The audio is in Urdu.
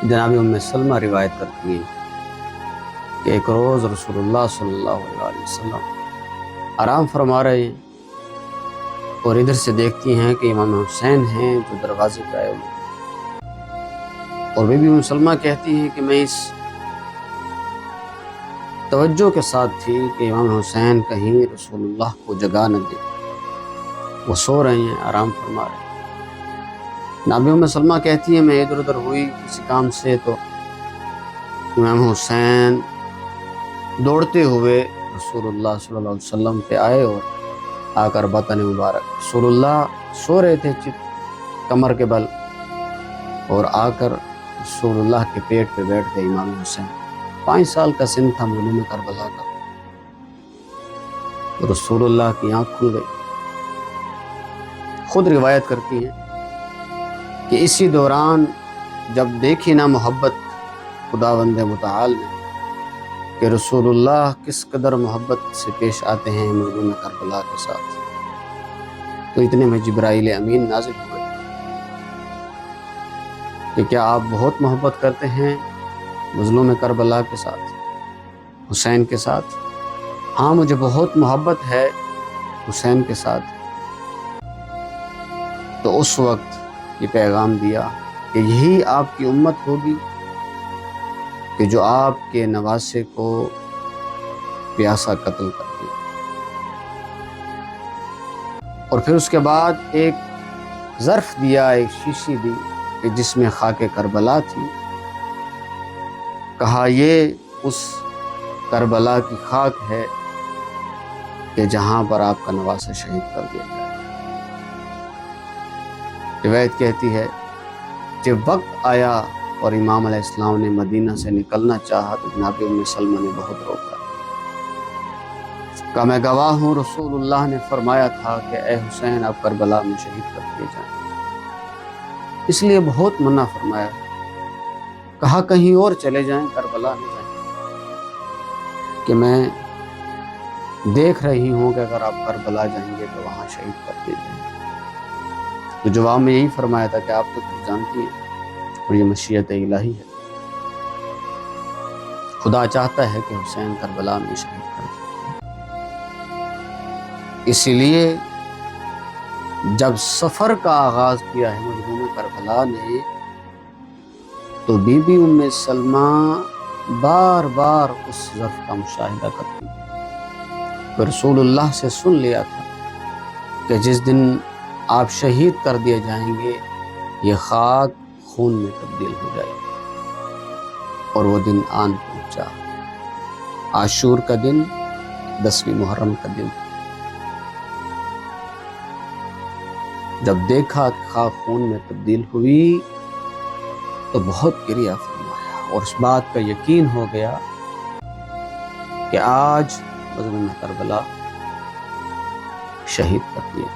جناب ام سلمہ روایت کرتی ہیں کہ ایک روز رسول اللہ صلی اللہ علیہ وسلم آرام فرما رہے ہیں اور ادھر سے دیکھتی ہیں کہ امام حسین ہیں جو دروازے پہ آئے ہوئے ہیں، اور بی بی ام سلمہ کہتی ہیں کہ میں اس توجہ کے ساتھ تھی کہ امام حسین کہیں رسول اللہ کو جگا نہ دے، وہ سو رہے ہیں، آرام فرما رہے ہیں۔ نبی ام سلمہ کہتی ہے میں ادھر ادھر ہوئی کسی کام سے تو امام حسین دوڑتے ہوئے رسول اللہ صلی اللہ علیہ وسلم پہ آئے اور آ کر بطن مبارک، رسول اللہ سو رہے تھے کمر کے بل، اور آ کر رسول اللہ کے پیٹ پہ بیٹھ گئے امام حسین۔ 5 سال کا سن تھا مظلوم کربلا کا، رسول اللہ کی آنکھ کھل گئی۔ خود روایت کرتی ہیں کہ اسی دوران جب دیکھی نا محبت خداوند متعال نے کہ رسول اللہ کس قدر محبت سے پیش آتے ہیں مظلوم کربلا کے ساتھ، تو اتنے میں جبرائیل امین نازل ہوئے کہ کیا آپ بہت محبت کرتے ہیں مظلوم کربلا کے ساتھ، حسین کے ساتھ؟ ہاں مجھے بہت محبت ہے حسین کے ساتھ۔ تو اس وقت یہ پیغام دیا کہ یہی آپ کی امت ہوگی کہ جو آپ کے نواسے کو پیاسا قتل کر دے۔ اور پھر اس کے بعد ایک ظرف دیا، ایک شیشی دی کہ جس میں خاک کربلا تھی، کہا یہ اس کربلا کی خاک ہے کہ جہاں پر آپ کا نواسہ شہید کر دیا گیا۔ روایت کہتی ہے جب وقت آیا اور امام علیہ السلام نے مدینہ سے نکلنا چاہا تو جناب ام سلمہ نے بہت روکا، کہا میں گواہ ہوں رسول اللہ نے فرمایا تھا کہ اے حسین آپ کربلا میں شہید کر دیے جائیں، اس لیے بہت منع فرمایا، کہا کہیں اور چلے جائیں کربلا نہ جائیں، کہ میں دیکھ رہی ہوں کہ اگر آپ کربلا جائیں گے تو وہاں شہید کر دیے جائیں گے۔ تو جواب میں یہی فرمایا تھا کہ آپ تو خود جانتی ہیں اور یہ مشیت الہی ہے، خدا چاہتا ہے کہ حسین کربلا میں شہید کر دے۔ اسی لیے جب سفر کا آغاز کیا ہے مظلوم کربلا نے تو بی بی ام سلمہ بار بار اس ظرف کا مشاہدہ کرتی کہ رسول اللہ سے سن لیا تھا کہ جس دن آپ شہید کر دیے جائیں گے یہ خاک خون میں تبدیل ہو جائے گی، اور وہ دن آن پہنچا۔ عاشور کا دن 10ویں محرم کا دن، جب دیکھا کہ خاک خون میں تبدیل ہوئی تو بہت گریہ فرمایا، اور اس بات کا یقین ہو گیا کہ آج مظلوم کربلا شہید کر دیا۔